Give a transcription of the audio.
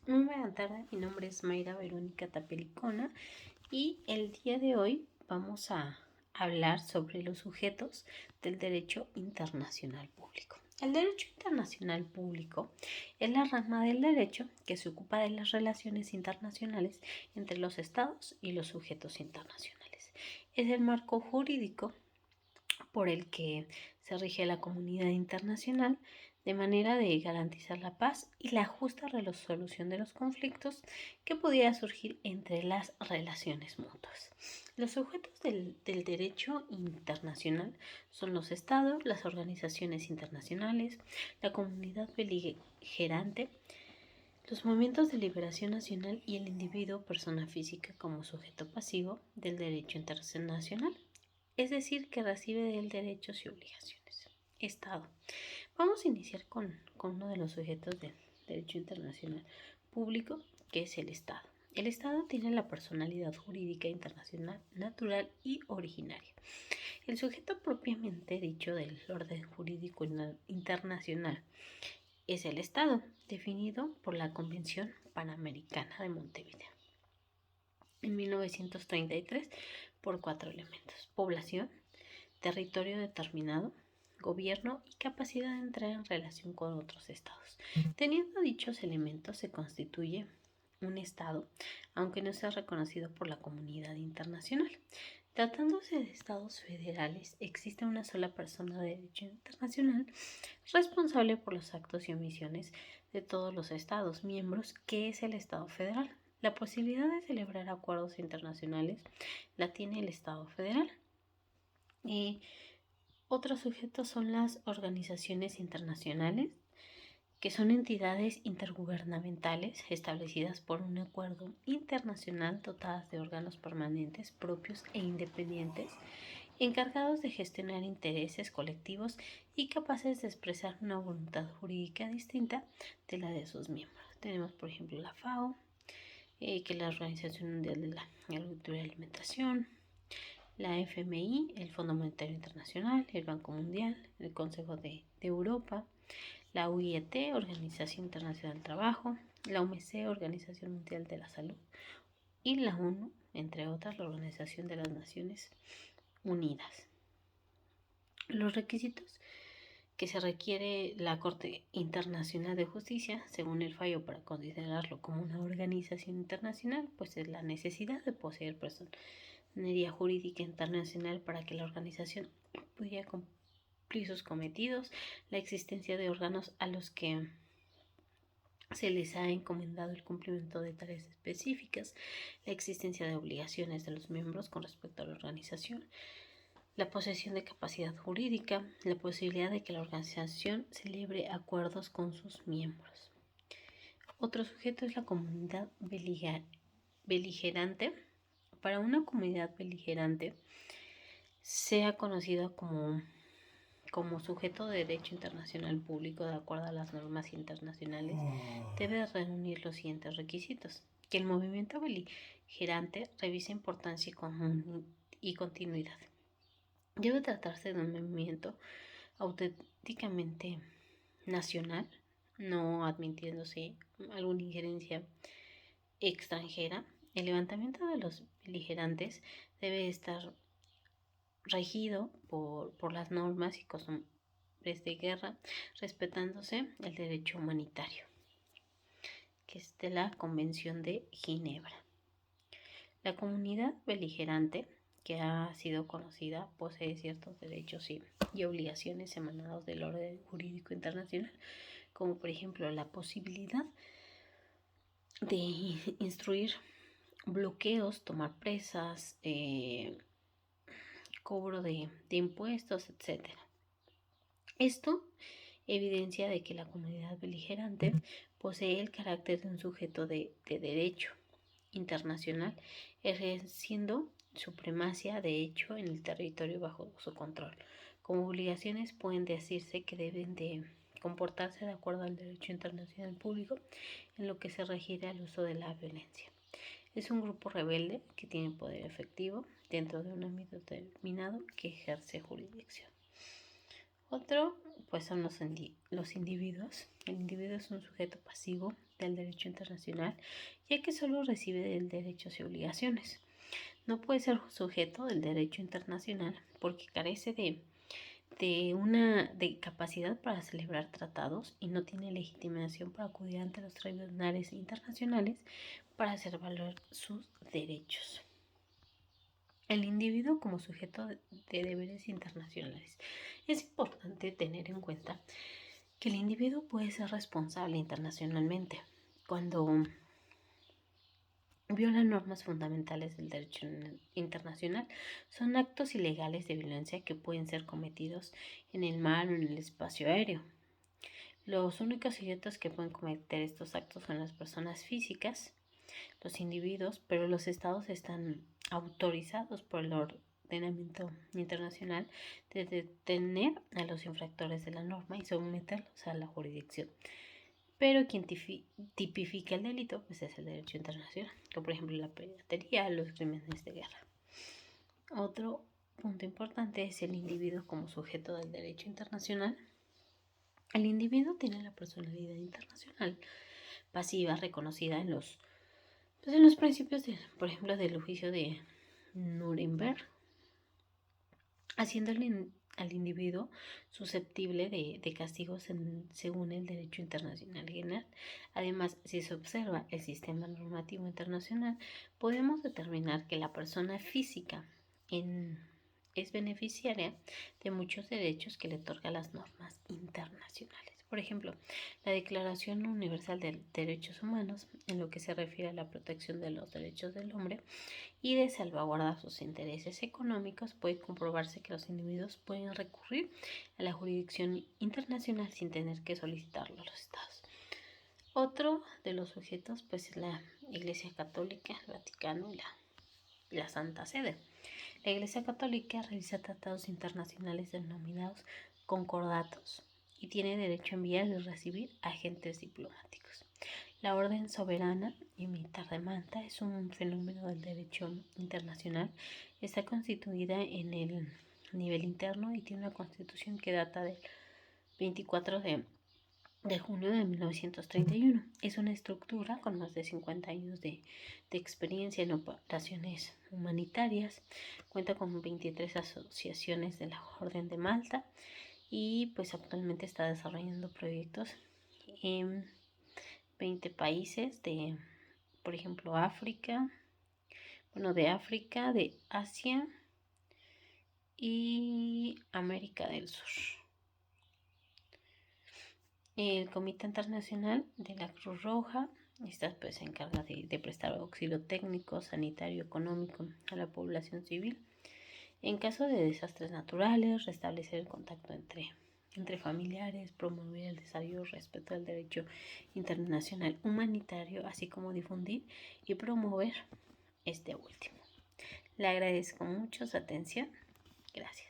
Muy buena tarde, mi nombre es Mayra Verónica Tapelicona y el día de hoy vamos a hablar sobre los sujetos del derecho internacional público. El derecho internacional público es la rama del derecho que se ocupa de las relaciones internacionales entre los estados y los sujetos internacionales. Es el marco jurídico por el que se rige la comunidad internacional de manera de garantizar la paz y la justa resolución de los conflictos que pudiera surgir entre las relaciones mutuas. Los sujetos del derecho internacional son los estados, las organizaciones internacionales, la comunidad beligerante, los movimientos de liberación nacional y el individuo, persona física, como sujeto pasivo del derecho internacional, es decir, que recibe de él derechos y obligaciones. Estado. Vamos a iniciar con uno de los sujetos del derecho internacional público, que es el Estado. El Estado tiene la personalidad jurídica internacional, natural y originaria. El sujeto propiamente dicho del orden jurídico internacional es el Estado, definido por la Convención Panamericana de Montevideo en 1933 por 4 elementos: población, territorio determinado, gobierno y capacidad de entrar en relación con otros estados. Teniendo dichos elementos se constituye un estado, aunque no sea reconocido por la comunidad internacional. Tratándose de estados federales, existe una sola persona de derecho internacional responsable por los actos y omisiones de todos los estados miembros, que es el Estado federal. La posibilidad de celebrar acuerdos internacionales la tiene el Estado federal. Otros sujetos son las organizaciones internacionales, que son entidades intergubernamentales establecidas por un acuerdo internacional, dotadas de órganos permanentes propios e independientes, encargados de gestionar intereses colectivos y capaces de expresar una voluntad jurídica distinta de la de sus miembros. Tenemos, por ejemplo, la FAO, que es la Organización Mundial de la Agricultura y Alimentación, la FMI, el Fondo Monetario Internacional, el Banco Mundial, el Consejo de Europa, la UIT, Organización Internacional del Trabajo, la OMC, Organización Mundial de la Salud, y la ONU, entre otras, la Organización de las Naciones Unidas. Los requisitos que se requiere la Corte Internacional de Justicia, según el fallo, para considerarlo como una organización internacional, pues es la necesidad de poseer personería jurídica internacional para que la organización pudiera cumplir sus cometidos, la existencia de órganos a los que se les ha encomendado el cumplimiento de tareas específicas, la existencia de obligaciones de los miembros con respecto a la organización, la posesión de capacidad jurídica, la posibilidad de que la organización celebre acuerdos con sus miembros. Otro sujeto es la comunidad beligerante. Para una comunidad beligerante, sea conocida como sujeto de derecho internacional público de acuerdo a las normas internacionales, debe reunir los siguientes requisitos: que el movimiento beligerante revise importancia y continuidad. Debe tratarse de un movimiento auténticamente nacional, no admitiéndose alguna injerencia extranjera. El levantamiento de los beligerantes debe estar regido por las normas y costumbres de guerra, respetándose el derecho humanitario, que es de la Convención de Ginebra. La comunidad beligerante, que ha sido conocida, posee ciertos derechos y obligaciones emanados del orden jurídico internacional, como por ejemplo la posibilidad de instruir bloqueos, tomar presas, cobro de impuestos, etc. Esto evidencia de que la comunidad beligerante posee el carácter de un sujeto de derecho internacional, ejerciendo supremacía de hecho en el territorio bajo su control. Como obligaciones pueden decirse que deben de comportarse de acuerdo al derecho internacional público en lo que se refiere al uso de la violencia. Es un grupo rebelde que tiene poder efectivo dentro de un ámbito determinado que ejerce jurisdicción. Otro, pues son los individuos. El individuo es un sujeto pasivo del derecho internacional, ya que solo recibe de derechos y obligaciones. No puede ser sujeto del derecho internacional porque carece de capacidad para celebrar tratados y no tiene legitimación para acudir ante los tribunales internacionales para hacer valer sus derechos. El individuo como sujeto de deberes internacionales. Es importante tener en cuenta que el individuo puede ser responsable internacionalmente cuando viola normas fundamentales del derecho internacional. Son actos ilegales de violencia que pueden ser cometidos en el mar o en el espacio aéreo. Los únicos sujetos que pueden cometer estos actos son las personas físicas, los individuos, pero los estados están autorizados por el ordenamiento internacional de detener a los infractores de la norma y someterlos a la jurisdicción. Pero quien tipifica el delito pues es el derecho internacional, como por ejemplo la piratería, los crímenes de guerra. Otro punto importante es el individuo como sujeto del derecho internacional. El individuo tiene la personalidad internacional pasiva reconocida en los principios, por ejemplo, del juicio de Nuremberg, haciendo al individuo susceptible de castigos según el derecho internacional general. Además, si se observa el sistema normativo internacional, podemos determinar que la persona física es beneficiaria de muchos derechos que le otorgan las normas internacionales. Por ejemplo, la Declaración Universal de Derechos Humanos, en lo que se refiere a la protección de los derechos del hombre y de salvaguardar sus intereses económicos, puede comprobarse que los individuos pueden recurrir a la jurisdicción internacional sin tener que solicitarlo a los estados. Otro de los sujetos pues es la Iglesia Católica, el Vaticano y la Santa Sede. La Iglesia Católica realiza tratados internacionales denominados concordatos y tiene derecho a enviar y recibir agentes diplomáticos. La Orden Soberana y Militar de Malta es un fenómeno del derecho internacional. Está constituida en el nivel interno y tiene una constitución que data del 24 de junio de 1931. Es una estructura con más de 50 años de experiencia en operaciones humanitarias. Cuenta con 23 asociaciones de la Orden de Malta y pues actualmente está desarrollando proyectos en 20 países de, por ejemplo, África, de Asia y América del Sur. El Comité Internacional de la Cruz Roja pues, se encarga de prestar auxilio técnico, sanitario, económico a la población civil. En caso de desastres naturales, restablecer el contacto entre familiares, promover el desarrollo y respeto al derecho internacional humanitario, así como difundir y promover este último. Le agradezco mucho su atención. Gracias.